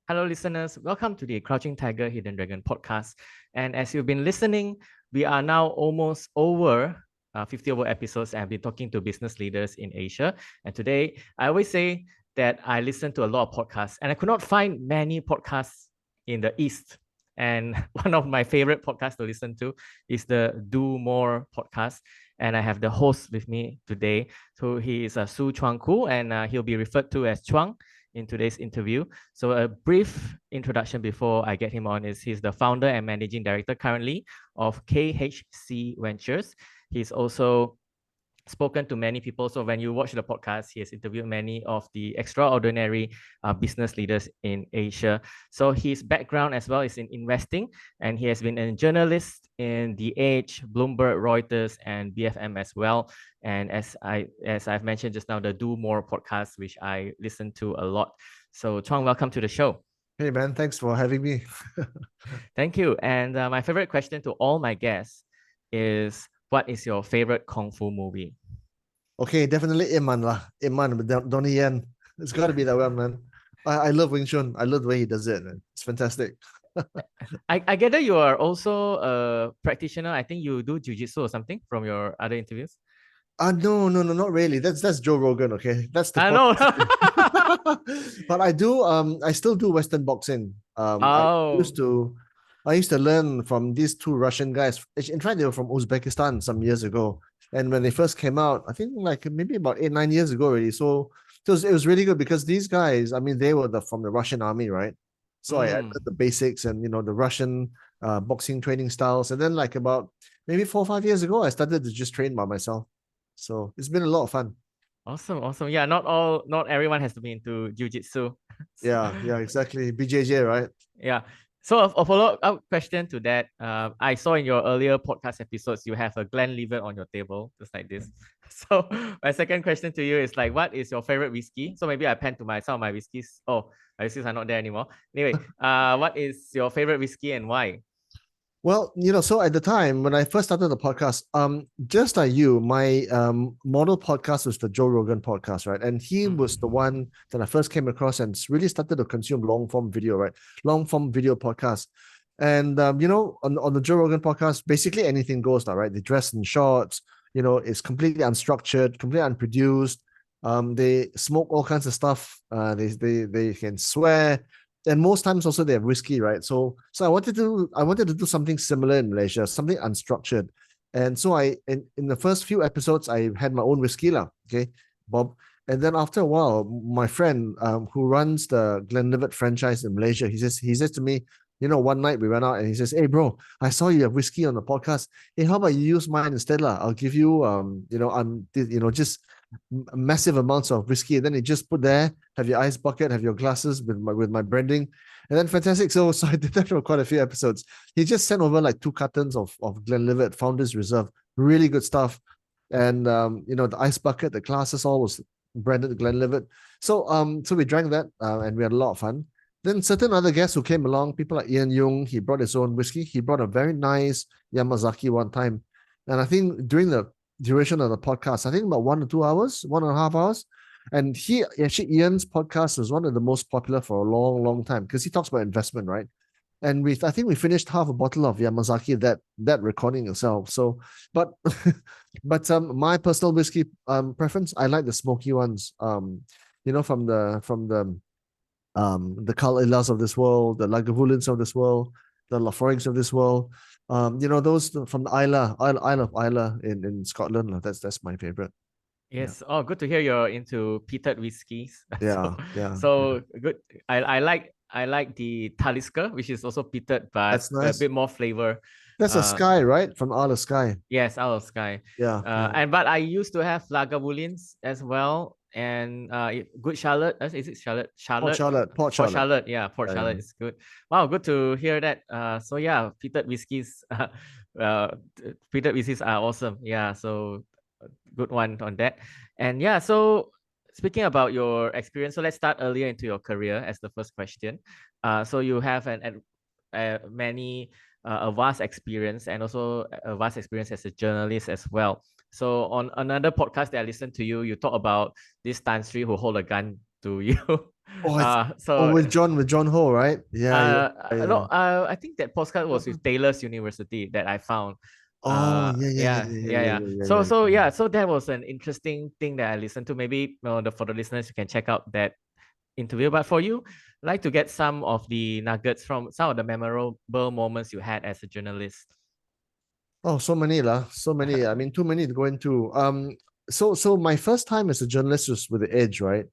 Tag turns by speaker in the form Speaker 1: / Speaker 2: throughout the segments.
Speaker 1: Hello, listeners. Welcome to the Crouching Tiger, Hidden Dragon podcast. And as you've been listening, we are now almost over 50 over episodes and I've been talking to business leaders in Asia. And today, I always say that I listen to a lot of podcasts and I could not find many podcasts in the East. And one of my favorite podcasts to listen to is the Do More podcast. And I have the host with me today. So he is Hsu Chuang Khoo, and he'll be referred to as Chuang in today's interview. So a brief introduction before I get him on is he's the founder and managing director currently of KHC Ventures. He's also spoken to many people. So when you watch the podcast, he has interviewed many of the extraordinary business leaders in Asia. So his background as well is in investing, and he has been a journalist in The Age, Bloomberg, Reuters, and BFM as well. And as I've mentioned just now, the Do More podcast, which I listen to a lot. So Chuang, welcome to the show.
Speaker 2: Hey man, thanks for having me.
Speaker 1: Thank you. And my favorite question to all my guests is, what is your favorite Kung Fu movie?
Speaker 2: Okay, definitely Iman lah. Iman with Donnie Yen. It's got to be that one, man. I love Wing Chun. I love the way he does it. Man. It's fantastic.
Speaker 1: I gather you are also a practitioner. I think you do jiu-jitsu or something from your other interviews.
Speaker 2: No, not really. That's Joe Rogan, okay? That's the
Speaker 1: I know.
Speaker 2: But I still do Western boxing.
Speaker 1: Oh.
Speaker 2: I used to learn from these two Russian guys. In fact, they were from Uzbekistan some years ago. And when they first came out, I think like maybe about 8-9 years ago already. So it was really good because these guys, I mean, they were from the Russian army, right? So I learned the basics and the Russian boxing training styles. And then like about maybe 4 or 5 years ago, I started to just train by myself. So it's been a lot of fun.
Speaker 1: Awesome. Yeah, not everyone has to be into jiu-jitsu.
Speaker 2: Yeah, exactly. BJJ, right?
Speaker 1: Yeah. So a follow-up question to that, I saw in your earlier podcast episodes, you have a Glenlivet on your table, just like this. So my second question to you is like, what is your favorite whiskey? So maybe I pen to some of my whiskeys. Oh, my whiskeys are not there anymore. Anyway, what is your favorite whiskey and why?
Speaker 2: Well, so at the time when I first started the podcast, just like you, my model podcast was the Joe Rogan podcast, right? And he was the one that I first came across and really started to consume long form video, right? Long form video podcast. And on the Joe Rogan podcast, basically anything goes now, right? They dress in shorts, it's completely unstructured, completely unproduced. They smoke all kinds of stuff. They can swear. And most times also they have whiskey, right? So I wanted to do something similar in Malaysia, something unstructured. And so in the first few episodes, I had my own whiskey lah, okay, Bob. And then after a while, my friend who runs the Glenlivet franchise in Malaysia, he says to me, one night we went out and he says, "Hey bro, I saw you have whiskey on the podcast. Hey, how about you use mine instead lah? I'll give you just massive amounts of whiskey, and then you just put there, have your ice bucket, have your glasses with my branding, and then fantastic." So I did that for quite a few episodes. He just sent over like 2 cartons of Glenlivet Founders Reserve, really good stuff, and the ice bucket, the glasses, all was branded Glenlivet. So we drank that and we had a lot of fun. Then certain other guests who came along, people like Ian Yung, he brought his own whiskey. He brought a very nice Yamazaki one time, and I think during the duration of the podcast, I think about 1 or 2 hours, 1.5 hours. And Ian's podcast was one of the most popular for a long, long time because he talks about investment, right? And I think we finished half a bottle of Yamazaki that recording itself. So, but my personal whiskey preference, I like the smoky ones. From the Carl Ilas of this world, the Lagavulins of this world, the Laforigues of this world. Those from the Isle of Islay in Scotland. That's my favorite.
Speaker 1: Yes. Yeah. Oh, good to hear you're into peated whiskies.
Speaker 2: So
Speaker 1: good. I like the Talisker, which is also peated, but
Speaker 2: that's nice.
Speaker 1: A bit more flavor.
Speaker 2: That's a Skye, right? From Isle of Skye.
Speaker 1: Yes, Isle of Skye.
Speaker 2: Yeah.
Speaker 1: But I used to have Lagavulins as well. And Good Charlotte, is it Charlotte?
Speaker 2: Port Charlotte.
Speaker 1: Yeah, Port Charlotte is good. Wow, good to hear that. So yeah, peated whiskies are awesome. Yeah, so good one on that. And yeah, so speaking about your experience, so let's start earlier into your career as the first question. So you have a vast experience and also a vast experience as a journalist as well. So on another podcast that I listened to you, you talk about this Tan Sri who hold a gun to you.
Speaker 2: Oh, it's
Speaker 1: So
Speaker 2: with John Ho, right? Yeah.
Speaker 1: no, I think that postcard was with Taylor's University that I found.
Speaker 2: Oh, yeah, yeah, yeah,
Speaker 1: Yeah,
Speaker 2: yeah,
Speaker 1: yeah,
Speaker 2: yeah,
Speaker 1: yeah.
Speaker 2: yeah, yeah,
Speaker 1: So,
Speaker 2: yeah,
Speaker 1: so
Speaker 2: yeah.
Speaker 1: yeah, so that was an interesting thing that I listened to. Maybe for the listeners, you can check out that interview. But for you, I'd like to get some of the nuggets from some of the memorable moments you had as a journalist.
Speaker 2: Oh, so many lah, so many. I mean, too many to go into. So my first time as a journalist was with the Edge, right?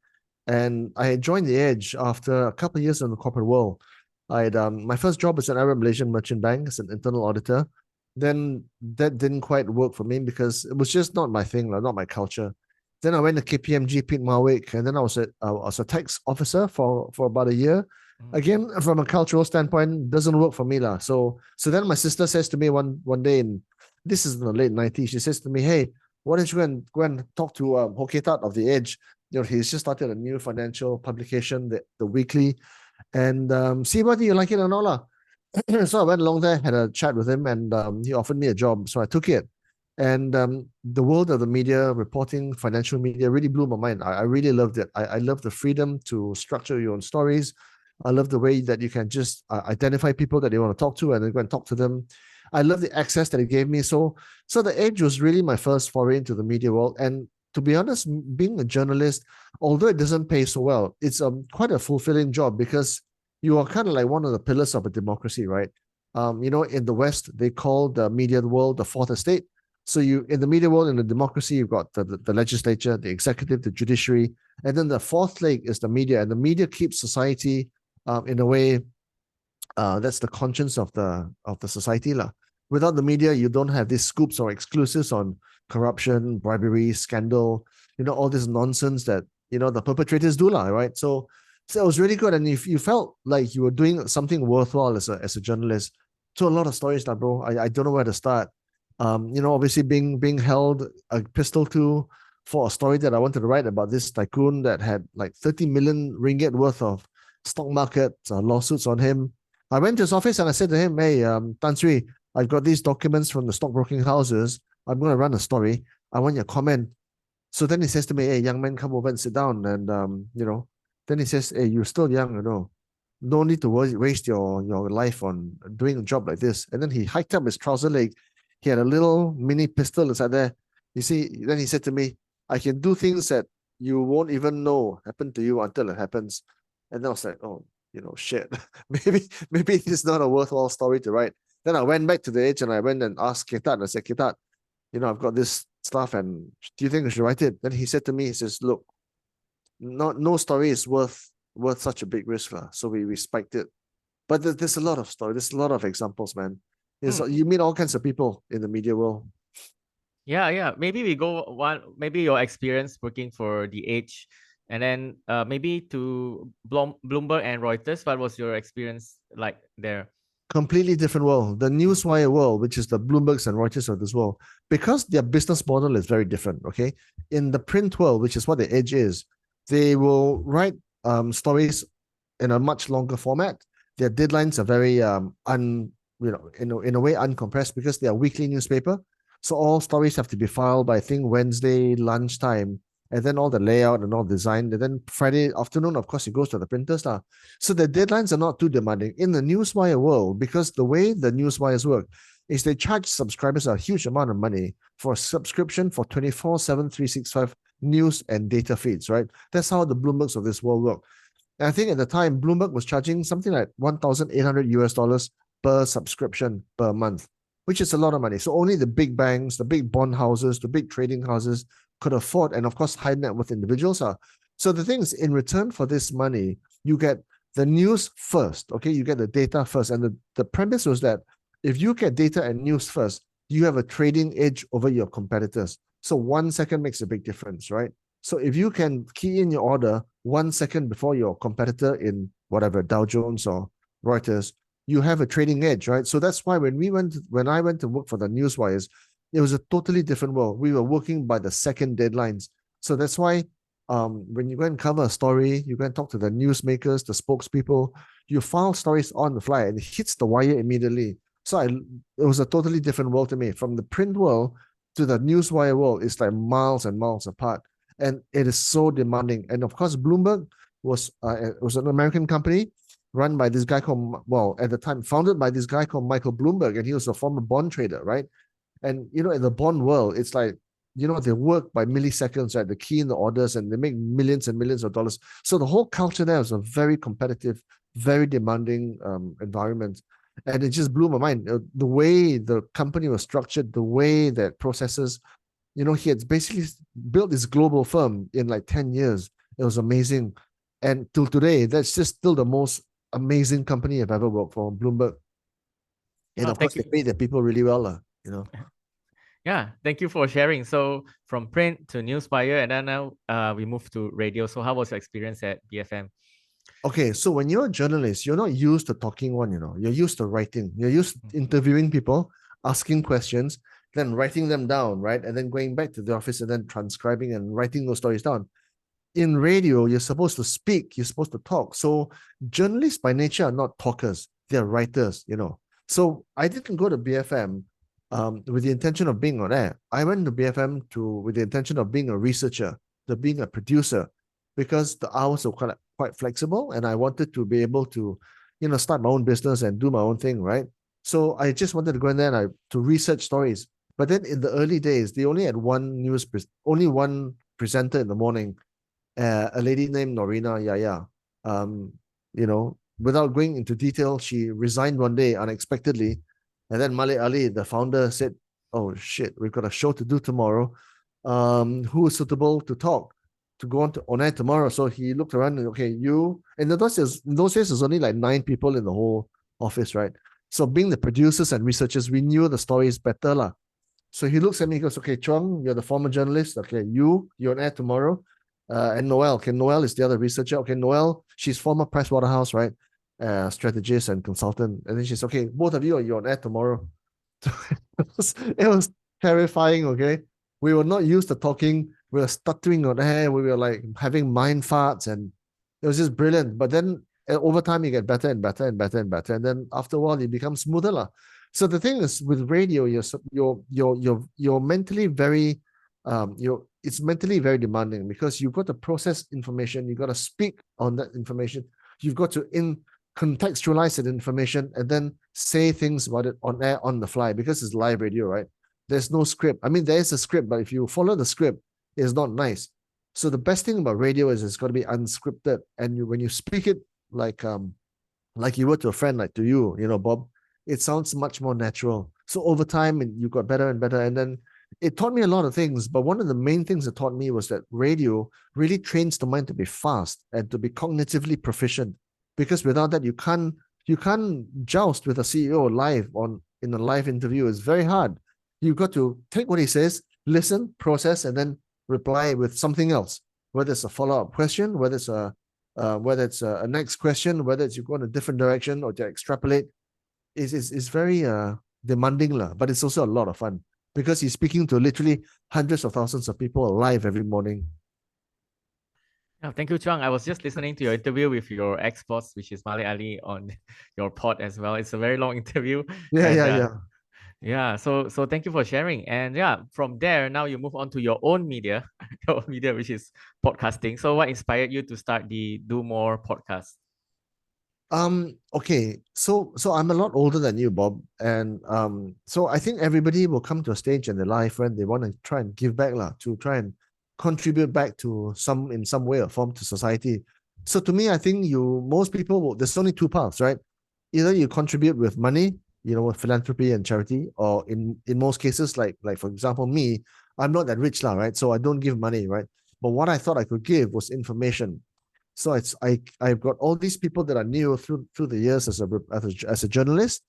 Speaker 2: And I joined the Edge after a couple of years in the corporate world. I had my first job was an Arab Malaysian merchant bank as an internal auditor. Then that didn't quite work for me because it was just not my thing, not my culture. Then I went to KPMG, Pete Marwick, and then I was a tax officer for about a year. Again, from a cultural standpoint, doesn't work for me lah. So then my sister says to me one day, and this is in the late 90s, she says to me, "Hey, why don't you go and talk to Hoketat of the Edge? You know, he's just started a new financial publication, the weekly, and see whether you like it or not lah." So I went along there, had a chat with him, and he offered me a job. So I took it. And the world of the media, reporting, financial media really blew my mind. I really loved it. I love the freedom to structure your own stories. I love the way that you can just identify people that you want to talk to and then go and talk to them. I love the access that it gave me. So the Edge was really my first foray into the media world. And to be honest, being a journalist, although it doesn't pay so well, it's quite a fulfilling job because you are kind of like one of the pillars of a democracy, right? In the West, they call the media world the fourth estate. So you, in the media world, in the democracy, you've got the legislature, the executive, the judiciary, and then the fourth leg is the media. And the media keeps society in a way that's the conscience of the society lah. Without the media, you don't have these scoops or exclusives on corruption, bribery, scandal, all this nonsense that the perpetrators do lah, right? So it was really good, and if you felt like you were doing something worthwhile as a journalist, so a lot of stories lah, bro. I don't know where to start. Obviously being held a pistol to for a story that I wanted to write about this tycoon that had like 30 million ringgit worth of stock market lawsuits on him. I went to his office and I said to him, "Hey, Tan Sri, I've got these documents from the stockbroking houses. I'm going to run a story. I want your comment." So then he says to me, "Hey, young man, come over and sit down." And, then he says, "Hey, you're still young, no need to waste your life on doing a job like this." And then he hiked up his trouser leg. He had a little mini pistol inside there. You see, then he said to me, "I can do things that you won't even know happen to you until it happens." And then I was like, "Oh, shit, maybe it's not a worthwhile story to write." Then I went back to the Edge and I went and asked Ketat. I said, "Ketat, I've got this stuff, and do you think I should write it?" Then he said to me, he says, "Look, no story is worth such a big risk, lah." So we spiked it. But there's a lot of story. There's a lot of examples, man. You meet all kinds of people in the media world.
Speaker 1: Yeah, yeah. Maybe we go maybe your experience working for the Age, and then maybe to Bloomberg and Reuters. What was your experience like there?
Speaker 2: Completely different world. The newswire world, which is the Bloombergs and Reuters of this world, because their business model is very different. Okay, in the print world, which is what the Edge is, they will write stories in a much longer format. Their deadlines are very in a way uncompressed because they are weekly newspaper. So all stories have to be filed by I think Wednesday lunchtime, and then all the layout and all design. And then Friday afternoon, of course, it goes to the printers lah. So the deadlines are not too demanding. In the newswire world, because the way the newswires work is they charge subscribers a huge amount of money for a subscription for 24/7, 365 news and data feeds, right? That's how the Bloombergs of this world work. And I think at the time, Bloomberg was charging something like $1,800 per subscription per month, which is a lot of money. So only the big banks, the big bond houses, the big trading houses could afford, and of course, high net worth individuals are. So the thing is, in return for this money, you get the news first, okay? You get the data first. And the premise was that if you get data and news first, you have a trading edge over your competitors. So 1 second makes a big difference, right? So if you can key in your order 1 second before your competitor in whatever, Dow Jones or Reuters, you have a trading edge, right? So that's why when I went to work for the newswires, it was a totally different world. We were working by the second deadlines. So that's why when you go and cover a story, you go and talk to the newsmakers, the spokespeople, you file stories on the fly and it hits the wire immediately. So it was a totally different world to me. From the print world to the newswire world, it's like miles and miles apart. And it is so demanding. And of course, Bloomberg, was an American company run by this guy called, well, at the time, founded by this guy called Michael Bloomberg, and he was a former bond trader, right? And, in the bond world, it's like, they work by milliseconds, right? The key in the orders, and they make millions and millions of dollars. So the whole culture there was a very competitive, very demanding environment. And it just blew my mind. The way the company was structured, the way that processes, he had basically built this global firm in like 10 years. It was amazing. And till today, that's just still the most amazing company I've ever worked for, Bloomberg. And of course, they pay their people really well,
Speaker 1: Yeah, thank you for sharing. So from print to Newswire, and then now we move to radio. So how was your experience at BFM?
Speaker 2: Okay, so when you're a journalist, you're not used to talking you're used to writing. You're used to interviewing people, asking questions, then writing them down, right? And then going back to the office and then transcribing and writing those stories down. In radio, you're supposed to speak, you're supposed to talk. So journalists by nature are not talkers, they're writers, So I didn't go to BFM with the intention of being on air. I went to BFM with the intention of being a researcher, to being a producer, because the hours were quite flexible, and I wanted to be able to, start my own business and do my own thing, right? So I just wanted to go in there and to research stories. But then in the early days, they only had only one presenter in the morning, a lady named Norina Yaya. Without going into detail, she resigned one day unexpectedly. And then Malik Ali, the founder, said, "Oh shit, we've got a show to do tomorrow. Who is suitable to talk, to go on air tomorrow?" So he looked around and, okay, in those days, there's only like 9 people in the whole office, right? So being the producers and researchers, we knew the stories better, lah. So he looks at me, he goes, "Okay, Chuang, you're the former journalist. Okay, you're on air tomorrow. And Noel, okay, Noel is the other researcher. Okay, Noel, she's former Pricewaterhouse, right? Strategist and consultant." And then she's, "Okay, both of you're on air tomorrow." It was terrifying, okay? We were not used to talking. We were stuttering on air. We were like having mind farts, and it was just brilliant. But then over time, you get better and better and better and better. And then after a while, it becomes smoother, lah. So the thing is, with radio, you're mentally very it's mentally very demanding, because you've got to process information, you've got to speak on that information, you've got to contextualize that information, and then say things about it on air on the fly, because it's live radio, right? There's no script. I mean, there is a script, but if you follow the script, it's not nice. So the best thing about radio is it's got to be unscripted, and when you speak it like you would to a friend, like to you, Bob, it sounds much more natural. So over time, you got better and better, and then it taught me a lot of things. But one of the main things it taught me was that radio really trains the mind to be fast and to be cognitively proficient, because without that, you can't joust with a CEO live in a live interview. It's very hard. You've got to take what he says, listen, process, and then reply with something else, whether it's a follow-up question, whether it's a next question, whether it's you go in a different direction or to extrapolate. It's very demanding, but it's also a lot of fun, because he's speaking to literally hundreds of thousands of people live every morning.
Speaker 1: Oh, thank you, Chuang. I was just listening to your interview with your ex-boss, which is Malik Ali, on your pod as well. It's a very long interview. Yeah. So thank you for sharing. And yeah, from there, now you move on to your own media, which is podcasting. So what inspired you to start the Do More podcast?
Speaker 2: Okay, so I'm a lot older than you, Bob, and so I think everybody will come to a stage in their life when they want to try and give back, to try and contribute back to in some way or form to society. So to me, I think most people there's only 2 paths, right? Either you contribute with money, with philanthropy and charity, or in most cases, like for example, me, I'm not that rich, right? So I don't give money, right? But what I thought I could give was information. So I've got all these people that I knew through the years as a journalist,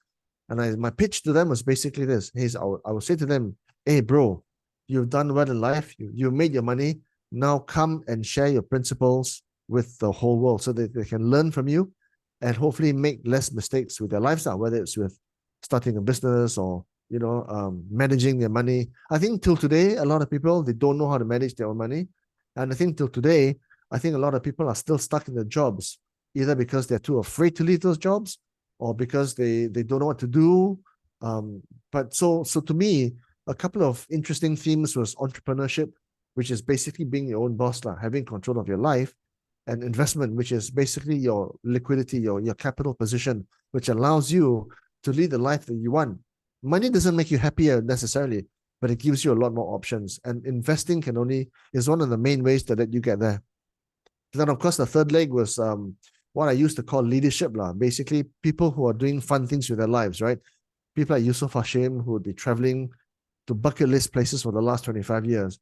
Speaker 2: and my pitch to them was basically this: hey, I would say to them, "Hey, bro, you've done well in life. You made your money. Now come and share your principles with the whole world, so that they can learn from you, and hopefully make less mistakes with their lifestyle, whether it's with starting a business or managing their money." I think till today, a lot of people, they don't know how to manage their own money, and I think till today, I think a lot of people are still stuck in their jobs, either because they're too afraid to leave those jobs, or because they don't know what to do. But so to me, a couple of interesting themes was entrepreneurship, which is basically being your own boss, having control of your life, and investment, which is basically your liquidity, your capital position, which allows you to lead the life that you want. Money doesn't make you happier necessarily, but it gives you a lot more options. And investing is one of the main ways that you get there. Then, of course, the third leg was what I used to call leadership. Basically, people who are doing fun things with their lives, right? People like Yusuf Hashim, who would be traveling to bucket list places for the last 25 years.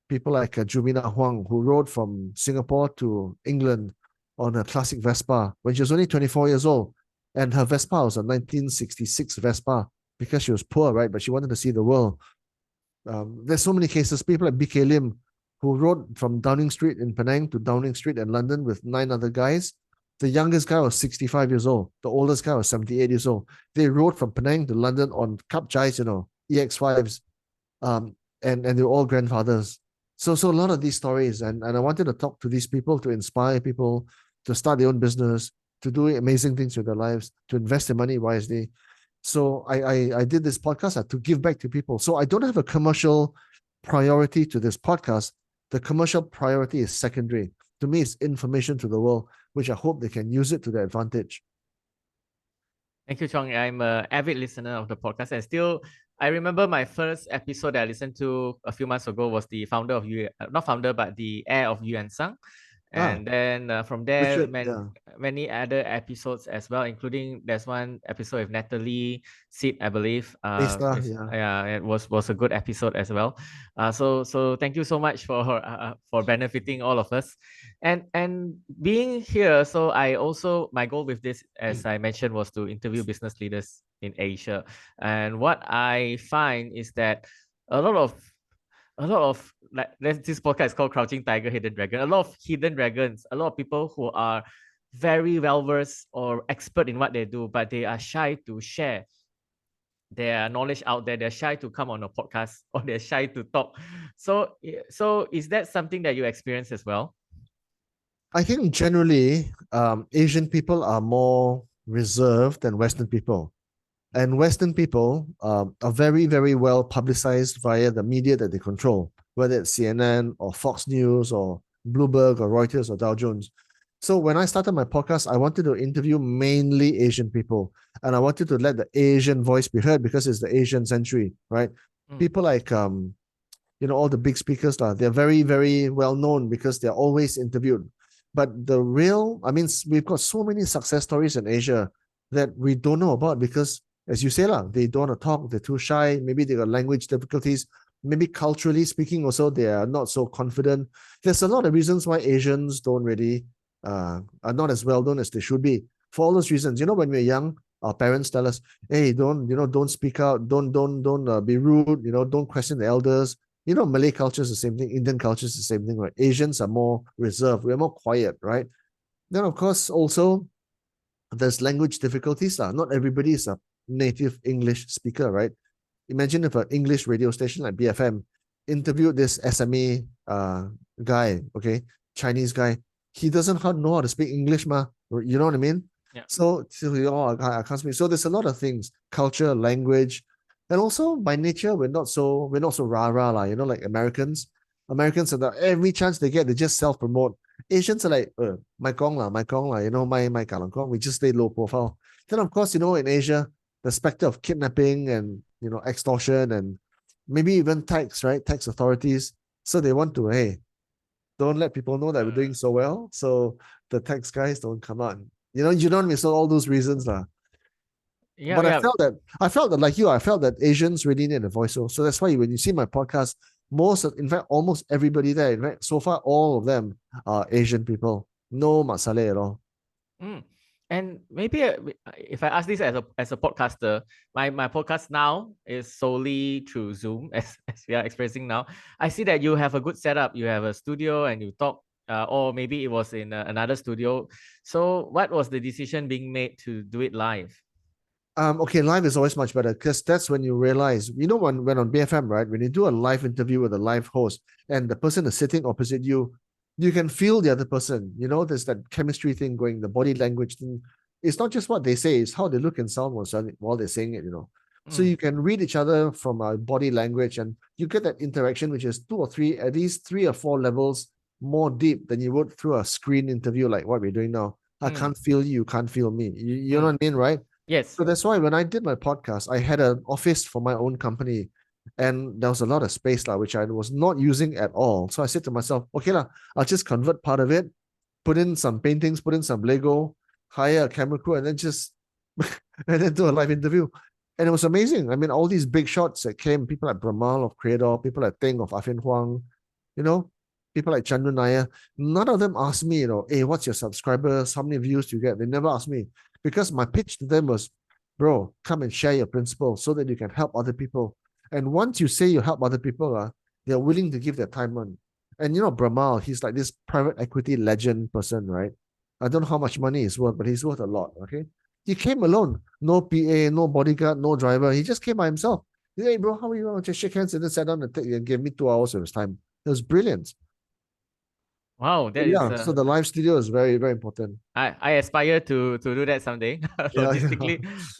Speaker 2: People like Jumina Huang, who rode from Singapore to England on a classic Vespa when she was only 24 years old. And her Vespa was a 1966 Vespa because she was poor, right? But she wanted to see the world. There's so many cases. People like BK Lim, who rode from Downing Street in Penang to Downing Street in London with 9 other guys. The youngest guy was 65 years old. The oldest guy was 78 years old. They rode from Penang to London on Cup Jais, EX5s. And they were all grandfathers. So a lot of these stories, and I wanted to talk to these people to inspire people to start their own business, to do amazing things with their lives, to invest their money wisely. So I did this podcast to give back to people. So I don't have a commercial priority to this podcast. The commercial priority is secondary. To me, it's information to the world, which I hope they can use it to their advantage.
Speaker 1: Thank you, Chuang. I'm an avid listener of the podcast, and still, I remember my first episode that I listened to a few months ago was the founder of not founder, but the heir of Yuan Sang. And then from there,
Speaker 2: Richard,
Speaker 1: many other episodes as well, including there's one episode with Natalie Sid, I believe. It was a good episode as well. So thank you so much for benefiting all of us, and being here. So my goal with this, as I mentioned, was to interview business leaders in Asia, and what I find is that a lot of like this podcast is called Crouching Tiger, Hidden Dragon. A lot of hidden dragons, a lot of people who are very well versed or expert in what they do, but they are shy to share their knowledge out there. They're shy to come on a podcast, or they're shy to talk. So is that something that you experience as well?
Speaker 2: I think generally Asian people are more reserved than Western people. And Western people are very, very well publicized via the media that they control, whether it's CNN or Fox News or Bloomberg or Reuters or Dow Jones. So when I started my podcast, I wanted to interview mainly Asian people. And I wanted to let the Asian voice be heard because it's the Asian century, right? People like, all the big speakers, they're very, very well known because they're always interviewed. But we've got so many success stories in Asia that we don't know about because, as you say, they don't want to talk, they're too shy, maybe they got language difficulties, maybe culturally speaking also, they are not so confident. There's a lot of reasons why Asians don't really, are not as well known as they should be. For all those reasons, when we're young, our parents tell us, hey, don't speak out, don't be rude, don't question the elders. Malay culture is the same thing, Indian culture is the same thing, right? Asians are more reserved, we're more quiet, right? Then, of course, also, there's language difficulties. Not everybody is a native English speaker, right? Imagine if an English radio station like BFM interviewed this SME guy, Chinese guy. He doesn't know how to speak English, you know what I mean?
Speaker 1: Yeah.
Speaker 2: So I can't speak. So there's a lot of things, culture, language, and also by nature, we're not so rah-rah, like Americans. Americans are every chance they get, they just self-promote. Asians are like, my kong la, my kalangkong. We just stay low profile. Then of course, in Asia, the specter of kidnapping and extortion and maybe even tax, right? Tax authorities. So they want to, hey, don't let people know that we're doing so well. So the tax guys don't come on. You know what I mean? So all those reasons lah.
Speaker 1: Yeah,
Speaker 2: but I felt that like you, I felt that Asians really need a voice. So that's why when you see my podcast, almost everybody there, in fact, so far, all of them are Asian people. No masale at all.
Speaker 1: And maybe if I ask this as a podcaster, my podcast now is solely through Zoom, as we are expressing now. I see that you have a good setup. You have a studio and you talk, or maybe it was in another studio. So what was the decision being made to do it live?
Speaker 2: Live is always much better because that's when you realize, when on BFM, right? When you do a live interview with a live host and the person is sitting opposite you, you can feel the other person. There's that chemistry thing going, the body language thing. It's not just what they say, it's how they look and sound while they're saying it, So you can read each other from body language and you get that interaction, which is at least 3 or 4 levels more deep than you would through a screen interview like what we're doing now. I can't feel you can't feel me. You know what I mean, right?
Speaker 1: Yes.
Speaker 2: So that's why when I did my podcast, I had an office for my own company, and there was a lot of space which I was not using at all. So I said to myself, okay I'll just convert part of it, put in some paintings, put in some Lego, hire a camera crew, and then just and then do a live interview. And it was amazing. I mean, all these big shots that came, people like Bramal of Creator, people like Teng of Afin Huang, people like Chandra Nair, none of them asked me, hey, what's your subscribers? How many views do you get? They never asked me, because my pitch to them was, bro, come and share your principles so that you can help other people. And once you say you help other people, they're willing to give their time on. And Bramal, he's like this private equity legend person, right? I don't know how much money he's worth, but he's worth a lot, okay? He came alone, no PA, no bodyguard, no driver. He just came by himself. He said, hey, bro, how are you? Just shake hands and then sat down and gave me 2 hours of his time. It was brilliant.
Speaker 1: Wow, that
Speaker 2: Yeah,
Speaker 1: is
Speaker 2: so the live studio is very, very important.
Speaker 1: I aspire to do that someday.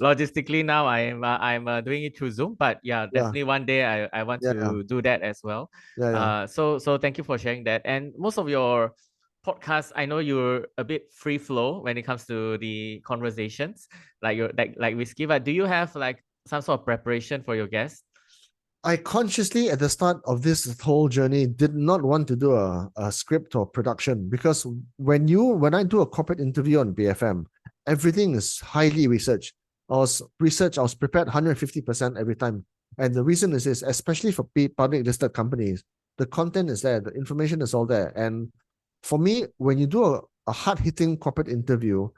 Speaker 1: Logistically now I'm doing it through Zoom, but yeah, definitely one day I want to do that as well. So thank you for sharing that. And most of your podcasts, I know you're a bit free flow when it comes to the conversations, like Whiskey. But do you have like some sort of preparation for your guests?
Speaker 2: I consciously, at the start of this whole journey, did not want to do a script or production, because when I do a corporate interview on BFM, everything is highly researched. I was prepared 150% every time. And the reason is this, especially for public listed companies, the content is there, the information is all there. And for me, when you do a hard-hitting corporate interview,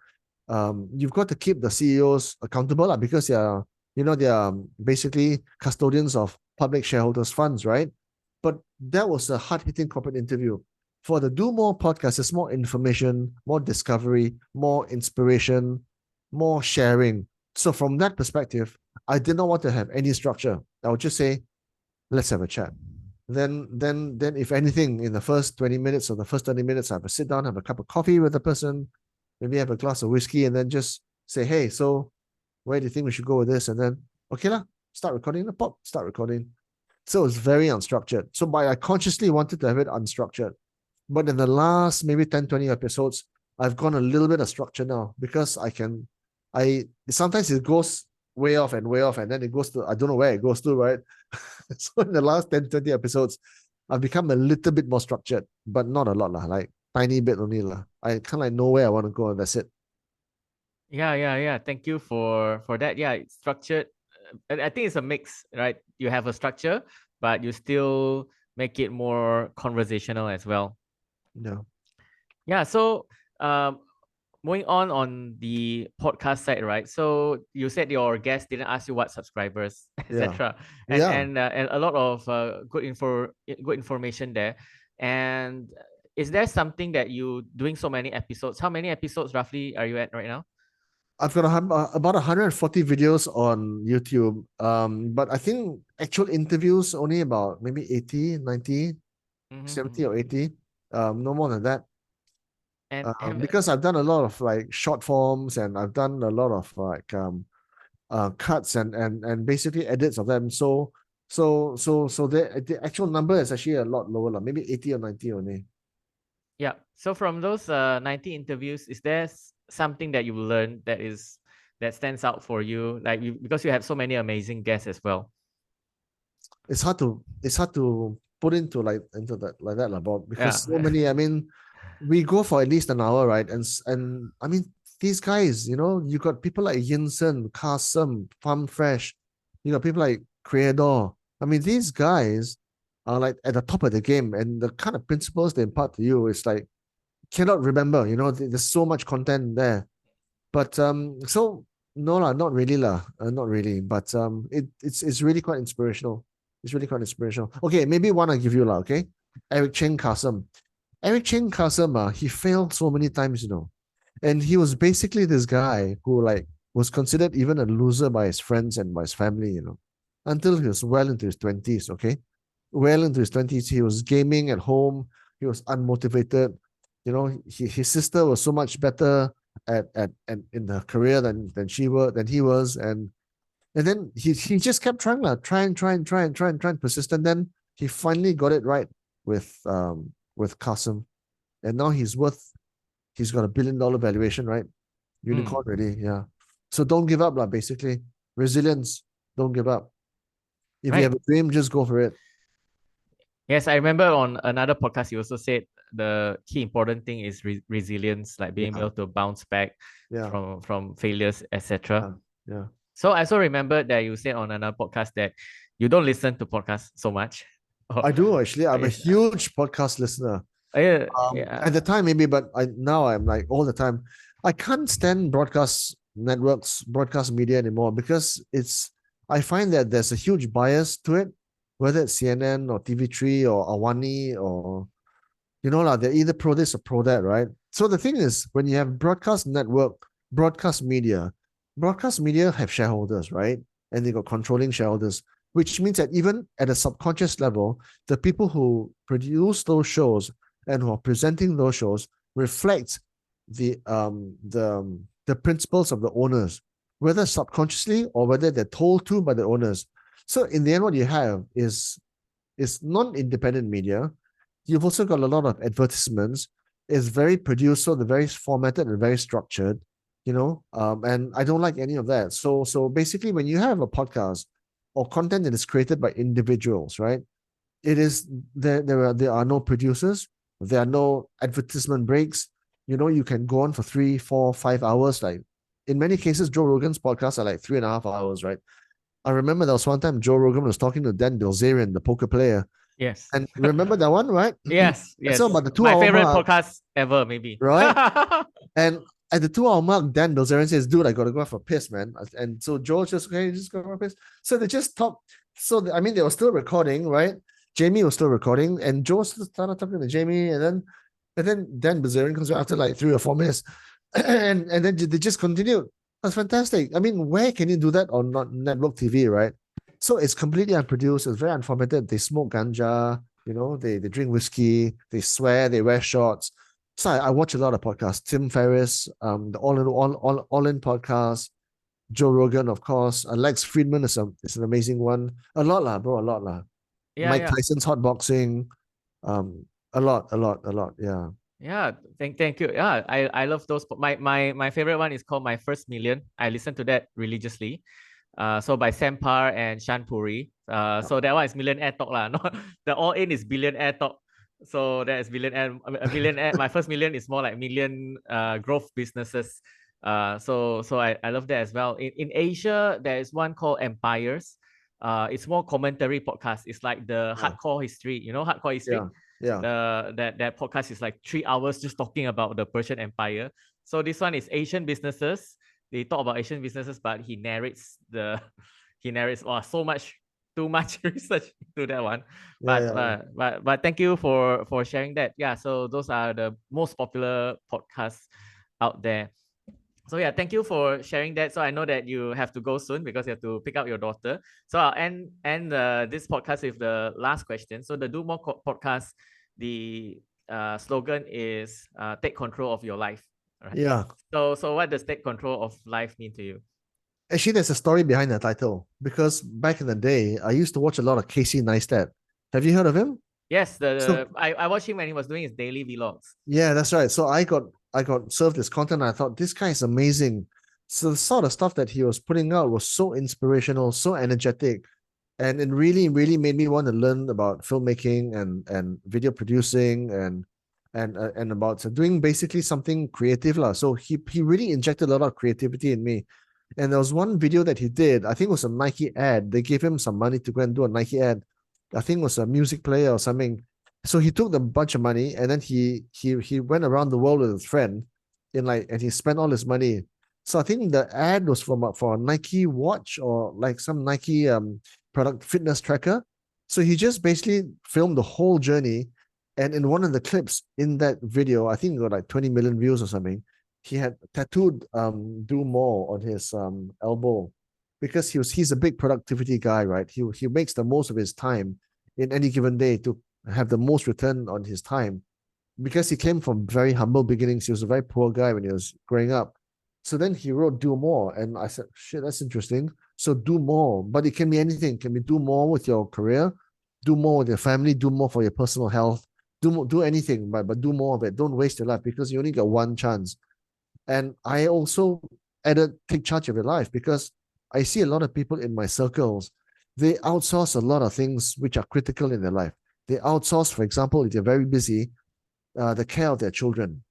Speaker 2: you've got to keep the CEOs accountable, because they are basically custodians of public shareholders' funds, right? But that was a hard-hitting corporate interview. For the Do More podcast, there's more information, more discovery, more inspiration, more sharing. So from that perspective, I did not want to have any structure. I would just say, let's have a chat. Then if anything, in the first 20 minutes or the first 30 minutes, I have to sit down, have a cup of coffee with the person, maybe have a glass of whiskey, and then just say, hey, so where do you think we should go with this? And then, okay lah, start recording. So it's very unstructured. So I consciously wanted to have it unstructured. But in the last maybe 10, 20 episodes, I've gone a little bit of structure now, because sometimes it goes way off, and then it goes to, I don't know where it goes to, right? So in the last 10, 20 episodes, I've become a little bit more structured, but not a lot lah, like tiny bit only lah. I kind of like know where I want to go, and that's it.
Speaker 1: Yeah. Thank you for that. Yeah, it's structured. I think it's a mix, right? You have a structure, but you still make it more conversational as well. Yeah. So moving on the podcast side, right? So you said your guest didn't ask you what subscribers, etc. And a lot of good information there. And is there something that you doing so many episodes? How many episodes roughly are you at right now?
Speaker 2: I've got about 140 videos on YouTube. But I think actual interviews only about maybe 80, 90, 70 or 80. No more than that. And because I've done a lot of like short forms, and I've done a lot of like cuts and basically edits of them. So the actual number is actually a lot lower, maybe 80 or 90 only.
Speaker 1: Yeah. So from those 90 interviews, is there something that you learned that stands out for you, because you have so many amazing guests as well?
Speaker 2: It's hard to put into that, Bob, because so many. I mean, we go for at least an hour, right? And I mean, these guys, you got people like Yinsen, Kasem, Farm Fresh, you got people like Creator. I mean, these guys are like at the top of the game, and the kind of principles they impart to you is like, cannot remember, there's so much content there. But so no lah, not really lah, not really. But it's really quite inspirational. It's really quite inspirational. Okay, maybe one I give you lah. Okay, Eric Cheng Kasem. Eric Cheng Kasem, he failed so many times, and he was basically this guy who like was considered even a loser by his friends and by his family, until he was well into his 20s. Okay, well into his 20s, he was gaming at home. He was unmotivated. His sister was so much better at in her career than he was, and then he just kept trying, trying, persistent. Then he finally got it right with Kasem. and now he's got $1 billion valuation, right? Unicorn already, yeah. So don't give up, basically. Resilience, don't give up. If you have a dream, just go for it.
Speaker 1: Yes, I remember on another podcast, you also said the key important thing is resilience, like being able to bounce back from failures, etc.
Speaker 2: Yeah.
Speaker 1: So I also remember that you said on another podcast that you don't listen to podcasts so much.
Speaker 2: I do, actually. I'm a huge podcast listener. At the time, maybe, but now I'm like all the time. I can't stand broadcast networks, broadcast media anymore, because I find that there's a huge bias to it, whether it's CNN or TV3 or Awani or, they're either pro this or pro that, right? So the thing is, when you have broadcast network, broadcast media have shareholders, right? And they got controlling shareholders, which means that even at a subconscious level, the people who produce those shows and who are presenting those shows reflect the principles of the owners, whether subconsciously or whether they're told to by the owners. So in the end, what you have is non-independent media. You've also got a lot of advertisements. It's very produced, so they're very formatted and very structured, and I don't like any of that. So basically, when you have a podcast or content that is created by individuals, right? It is there are no producers, there are no advertisement breaks. You can go on for 3, 4, 5 hours. Like in many cases, Joe Rogan's podcasts are like 3.5 hours, right? I remember there was one time Joe Rogan was talking to Dan Bilzerian, the poker player.
Speaker 1: Yes.
Speaker 2: And remember that one, right?
Speaker 1: Yes.
Speaker 2: So about the 2
Speaker 1: My
Speaker 2: hour
Speaker 1: favorite
Speaker 2: mark,
Speaker 1: podcast ever, maybe.
Speaker 2: Right? And at the 2 hour mark, Dan Bilzerian says, "Dude, I gotta go for a piss, man." And so Joe just, "Okay, just go for a piss." So they just talked. So they were still recording, right? Jamie was still recording, and Joe started talking to Jamie, and then Dan Bilzerian comes back after like 3 or 4 minutes, and then they just continued. That's fantastic. I mean, where can you do that on network TV, right? So it's completely unproduced. It's very unformatted. They smoke ganja, they drink whiskey, they swear, they wear shorts. So I watch a lot of podcasts. Tim Ferriss, the All In podcast, Joe Rogan, of course. Lex Friedman is an amazing one. A lot lah, bro, a lot lah. Mike Tyson's hot boxing, a lot, yeah.
Speaker 1: Yeah, thank you. Yeah, I love those. My favorite one is called My First Million. I listen to that religiously. So by Sam Parr and Shan Puri. So that one is millionaire talk lah. Not the all in is billionaire talk. So that is billionaire. My first million is more like million growth businesses. So I love that as well. In Asia, there is one called Empires. It's more commentary podcast. It's like the hardcore history. Hardcore history.
Speaker 2: Yeah.
Speaker 1: That podcast is like 3 hours just talking about the Persian Empire. So this one is Asian businesses. They talk about Asian businesses, but he narrates so much, too much research to that one. But thank you for sharing that. Yeah, so those are the most popular podcasts out there. So yeah, thank you for sharing that. So I know that you have to go soon because you have to pick up your daughter. So I'll end this podcast with the last question. So the Do More podcast, the slogan is take control of your life. Right?
Speaker 2: Yeah.
Speaker 1: So what does take control of life mean to you?
Speaker 2: Actually, there's a story behind the title, because back in the day, I used to watch a lot of Casey Neistat. Have you heard of him?
Speaker 1: Yes, I watched him when he was doing his daily vlogs.
Speaker 2: Yeah, that's right. So I got served this content, and I thought, this guy is amazing. So the sort of stuff that he was putting out was so inspirational, so energetic, and it really, really made me want to learn about filmmaking and video producing and about doing basically something creative lah. So he really injected a lot of creativity in me. And there was one video that he did, I think it was a Nike ad. They gave him some money to go and do a Nike ad. I think it was a music player or something. So he took a bunch of money, and then he went around the world with his friend and he spent all his money. So I think the ad was for a Nike watch or like some Nike product fitness tracker. So he just basically filmed the whole journey. And in one of the clips in that video, I think it got like 20 million views or something. He had tattooed "Do More" on his elbow, because he's a big productivity guy, right? He makes the most of his time in any given day to have the most return on his time, because he came from very humble beginnings. He was a very poor guy when he was growing up. So then he wrote "Do More," and I said, shit, that's interesting. So do more, but it can be anything. It can be do more with your career, do more with your family, do more for your personal health, do anything, but do more of it. Don't waste your life because you only got one chance. And I also added take charge of your life because I see a lot of people in my circles, they outsource a lot of things which are critical in their life. They outsource, for example, if they're very busy, the care of their children,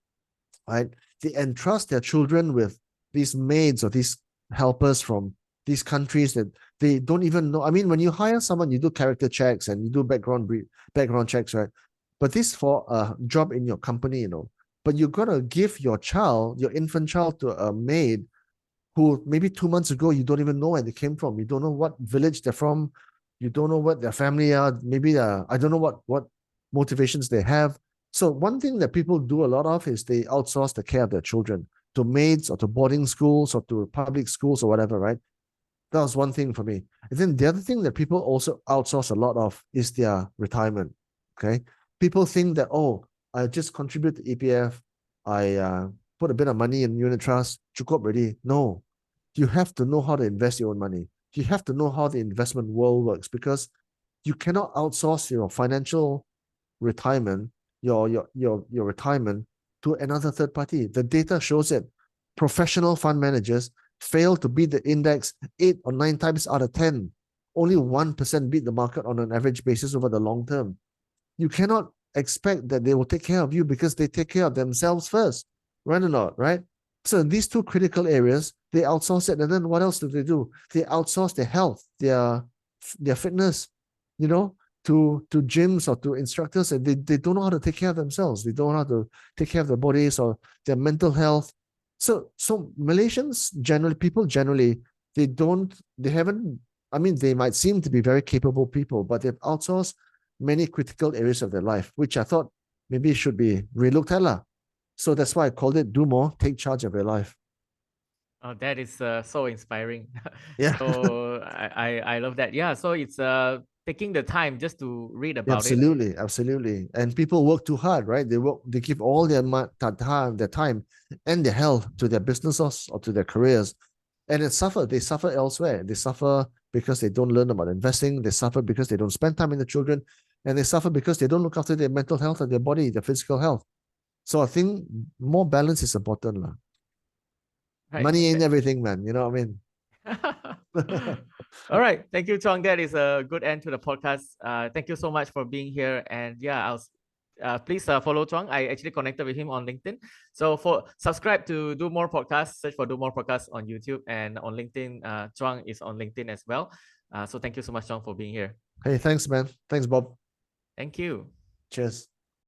Speaker 2: right? They entrust their children with these maids or these helpers from these countries that they don't even know. I mean, when you hire someone, you do character checks and you do background checks, right? But this for a job in your company, you know. But you're gonna give your child, your infant child, to a maid who maybe 2 months ago you don't even know where they came from. You don't know what village they're from. You don't know what their family are. Maybe I don't know what motivations they have. So one thing that people do a lot of is they outsource the care of their children to maids or to boarding schools or to public schools or whatever, right? That was one thing for me. And then the other thing that people also outsource a lot of is their retirement. Okay. People think that, oh, I just contribute to EPF. I put a bit of money in unit trust, cukup already. No, you have to know how to invest your own money. You have to know how the investment world works because you cannot outsource your financial retirement, your retirement to another third party. The data shows it. Professional fund managers fail to beat the index 8 or 9 times out of 10. Only 1% beat the market on an average basis over the long term. You cannot expect that they will take care of you because they take care of themselves first, right or not, right? So in these two critical areas, they outsource it. And then what else do? They outsource their health, their fitness, you know, to gyms or to instructors, and they don't know how to take care of themselves. They don't know how to take care of their bodies or their mental health. So Malaysians generally, they haven't, I mean, they might seem to be very capable people, but they've outsourced many critical areas of their life, which I thought maybe should be relooked at lah. So that's why I called it Do More, Take Charge of Your Life.
Speaker 1: Oh, that is so inspiring.
Speaker 2: Yeah.
Speaker 1: So I love that. Yeah. So it's taking the time just to read about it.
Speaker 2: Absolutely. And people work too hard, right? They give all their time and their health to their businesses or to their careers. And they suffer elsewhere. They suffer because they don't learn about investing. They suffer because they don't spend time with the children. And they suffer because they don't look after their mental health and their body, their physical health. So I think more balance is important, lah.
Speaker 1: Right.
Speaker 2: Money ain't everything, man. You know what I mean?
Speaker 1: All right. Thank you, Chuang. That is a good end to the podcast. Thank you so much for being here. And yeah, please follow Chuang. I actually connected with him on LinkedIn. So subscribe to Do More Podcasts. Search for Do More Podcasts on YouTube and on LinkedIn. Chuang is on LinkedIn as well. So thank you so much, Chuang, for being here.
Speaker 2: Hey, thanks, man. Thanks, Bob.
Speaker 1: Thank you.
Speaker 2: Cheers.